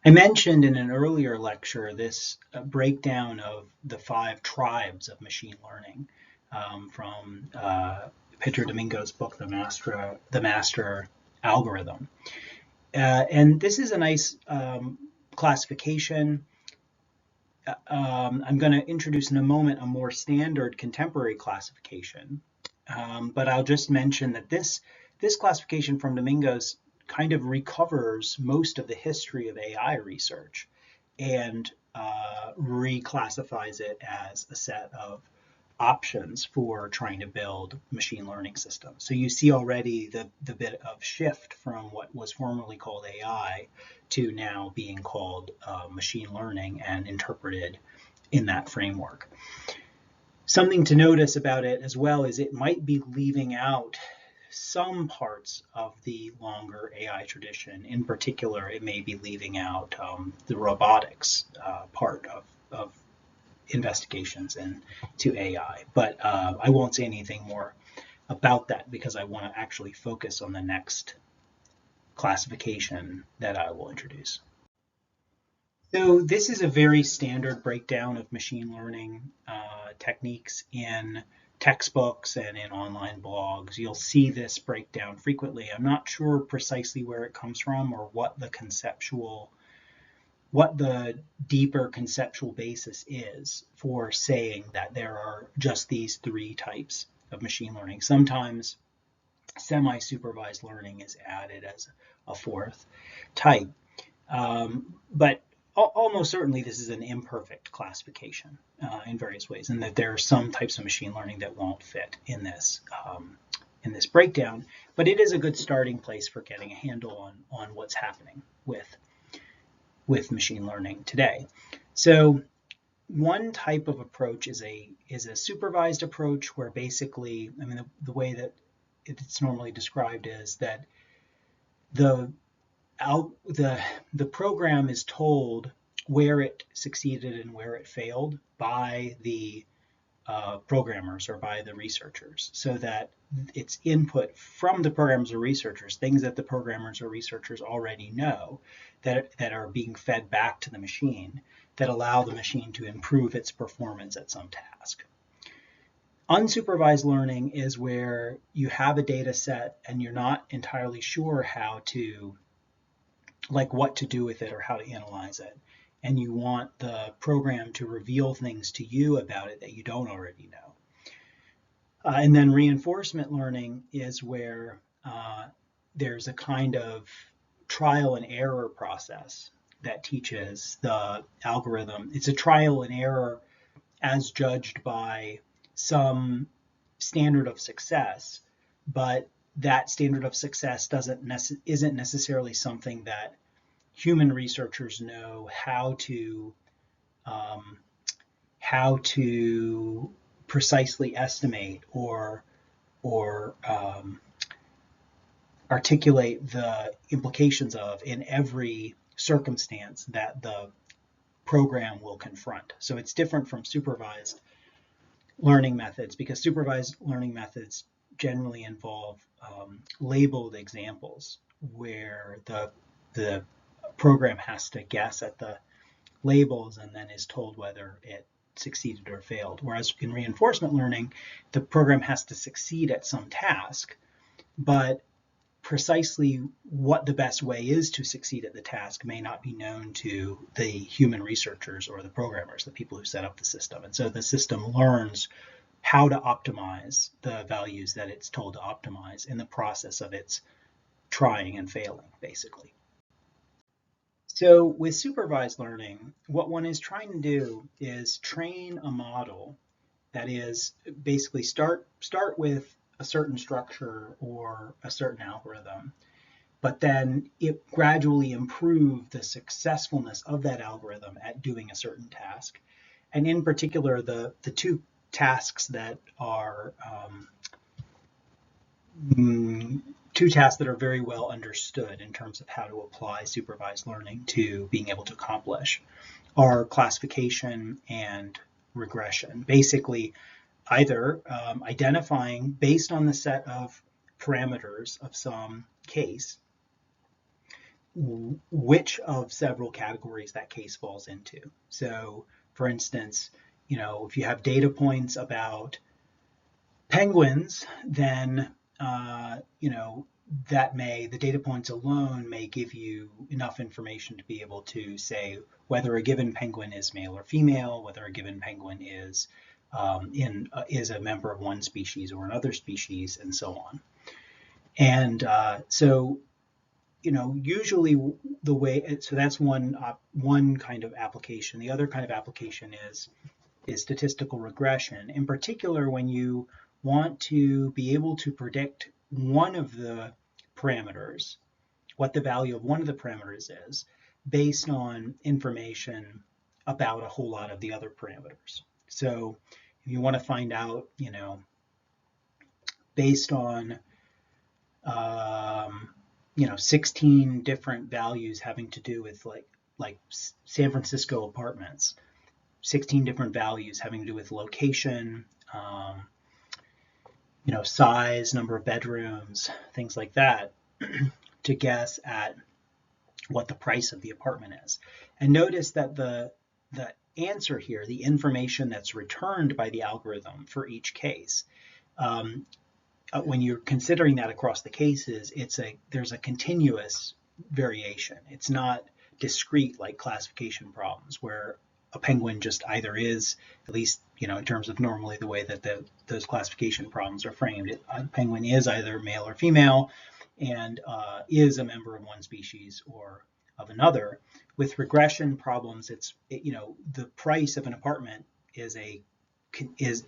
I mentioned in an earlier lecture this breakdown of the 5 tribes of machine learning from Pedro Domingo's book, The Master Algorithm. And this is a nice classification. I'm going to introduce in a moment a more standard contemporary classification, but I'll just mention that this classification from Domingo's kind of recovers most of the history of AI research and reclassifies it as a set of options for trying to build machine learning systems. So you see already the bit of shift from what was formerly called AI to now being called machine learning and interpreted in that framework. Something to notice about it as well is it might be leaving out some parts of the longer AI tradition. In particular, it may be leaving out the robotics part of investigations into AI. But I won't say anything more about that because I want to actually focus on the next classification that I will introduce. So this is a very standard breakdown of machine learning techniques in textbooks and in online blogs. You'll see this breakdown frequently. I'm not sure precisely where it comes from or what the deeper conceptual basis is for saying that there are just these 3 types of machine learning. Sometimes semi-supervised learning is added as a 4th type, but almost certainly this is an imperfect classification in various ways, and that there are some types of machine learning that won't fit in this breakdown, but it is a good starting place for getting a handle on what's happening with machine learning today. So one type of approach is a supervised approach where basically, I mean, the way that it's normally described is that the program is told where it succeeded and where it failed by the programmers or by the researchers, so that it's input from the programmers or researchers, things that the programmers or researchers already know that are being fed back to the machine that allow the machine to improve its performance at some task. Unsupervised learning is where you have a data set and you're not entirely sure what to do with it or how to analyze it. And you want the program to reveal things to you about it that you don't already know. And then reinforcement learning is where there's a kind of trial and error process that teaches the algorithm. It's a trial and error as judged by some standard of success, but that standard of success isn't necessarily something that human researchers know how to precisely estimate or articulate the implications of in every circumstance that the program will confront. So it's different from supervised learning methods, because supervised learning methods generally involve labeled examples where the program has to guess at the labels and then is told whether it succeeded or failed. Whereas in reinforcement learning, the program has to succeed at some task, but precisely what the best way is to succeed at the task may not be known to the human researchers or the programmers, the people who set up the system. And so the system learns how to optimize the values that it's told to optimize in the process of its trying and failing, basically. So with supervised learning, what one is trying to do is train a model that is basically start with a certain structure or a certain algorithm, but then it gradually improve the successfulness of that algorithm at doing a certain task. And in particular, the 2 tasks that are 2 tasks that are very well understood in terms of how to apply supervised learning to being able to accomplish are classification and regression. Basically, either identifying based on the set of parameters of some case, which of several categories that case falls into. So, for instance, if you have data points about penguins, then the data points alone may give you enough information to be able to say whether a given penguin is male or female, whether a given penguin is is a member of one species or another species, and so on. And usually the way, so that's one kind of application. The other kind of application is statistical regression. In particular, when you want to be able to predict one of the parameters, what the value of one of the parameters is, based on information about a whole lot of the other parameters. So if you want to find out, based on 16 different values having to do with like San Francisco apartments, 16 different values having to do with location, size, number of bedrooms, things like that, to guess at what the price of the apartment is. And notice that the answer here, the information that's returned by the algorithm for each case, when you're considering that across the cases, there's a continuous variation. It's not discrete like classification problems where a penguin just either is, at least in terms of normally the way that those classification problems are framed. A penguin is either male or female and is a member of one species or of another. With regression problems, the price of an apartment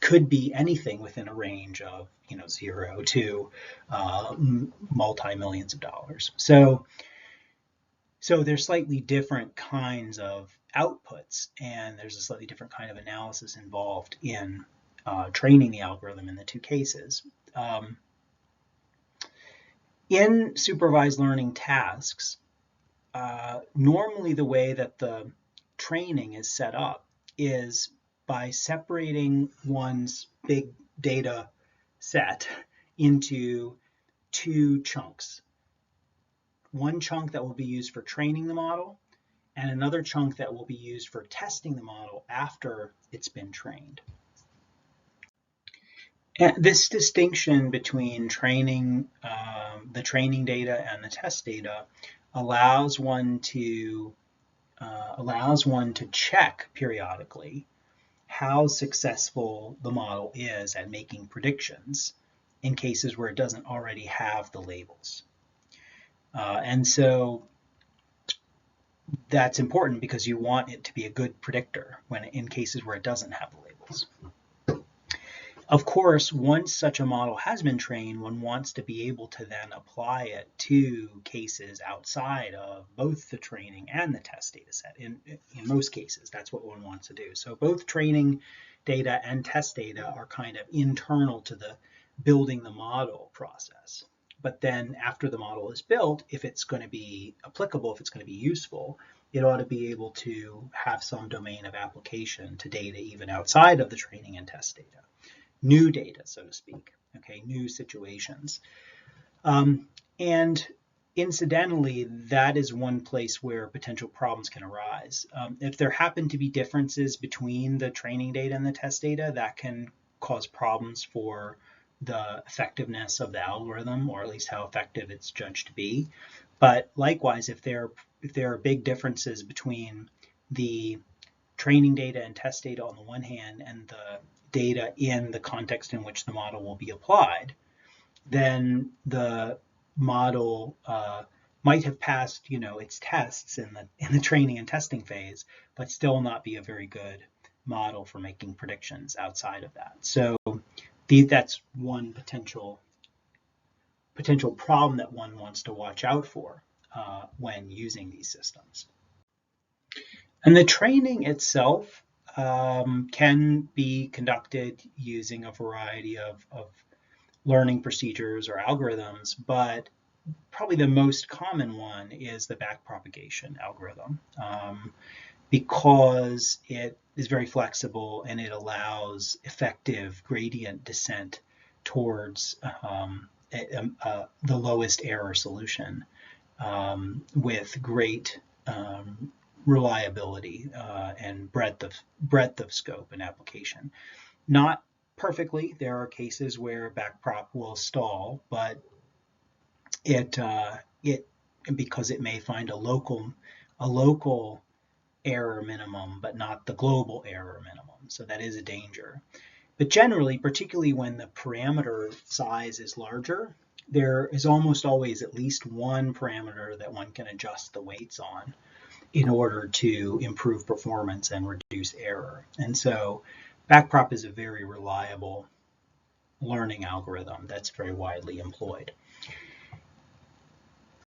could be anything within a range of 0 to multi-millions of dollars. So there's slightly different kinds of outputs, and there's a slightly different kind of analysis involved in training the algorithm in the two cases. In supervised learning tasks, normally the way that the training is set up is by separating one's big data set into two chunks. One chunk that will be used for training the model, and another chunk that will be used for testing the model after it's been trained. And this distinction between training, the training data and the test data allows one to check periodically how successful the model is at making predictions in cases where it doesn't already have the labels. And so that's important because you want it to be a good predictor in cases where it doesn't have the labels. Of course, once such a model has been trained, one wants to be able to then apply it to cases outside of both the training and the test data set. In most cases, that's what one wants to do. So both training data and test data are kind of internal to the building the model process. But then after the model is built, if it's going to be applicable, if it's going to be useful, it ought to be able to have some domain of application to data even outside of the training and test data. New data, so to speak, okay, new situations. And incidentally, that is one place where potential problems can arise. If there happen to be differences between the training data and the test data, that can cause problems for the effectiveness of the algorithm, or at least how effective it's judged to be. But likewise, if there are big differences between the training data and test data on the one hand and the data in the context in which the model will be applied, then the model might have passed, its tests in the training and testing phase, but still not be a very good model for making predictions outside of that. So that's one potential problem that one wants to watch out for when using these systems. And the training itself can be conducted using a variety of learning procedures or algorithms, but probably the most common one is the backpropagation algorithm, because it is very flexible and it allows effective gradient descent towards the lowest error solution. with great reliability and breadth of scope and application. Not perfectly. There are cases where backprop will stall, but it because it may find a local error minimum, but not the global error minimum. So that is a danger. But generally, particularly when the parameter size is larger, there is almost always at least one parameter that one can adjust the weights on in order to improve performance and reduce error. And so backprop is a very reliable learning algorithm that's very widely employed.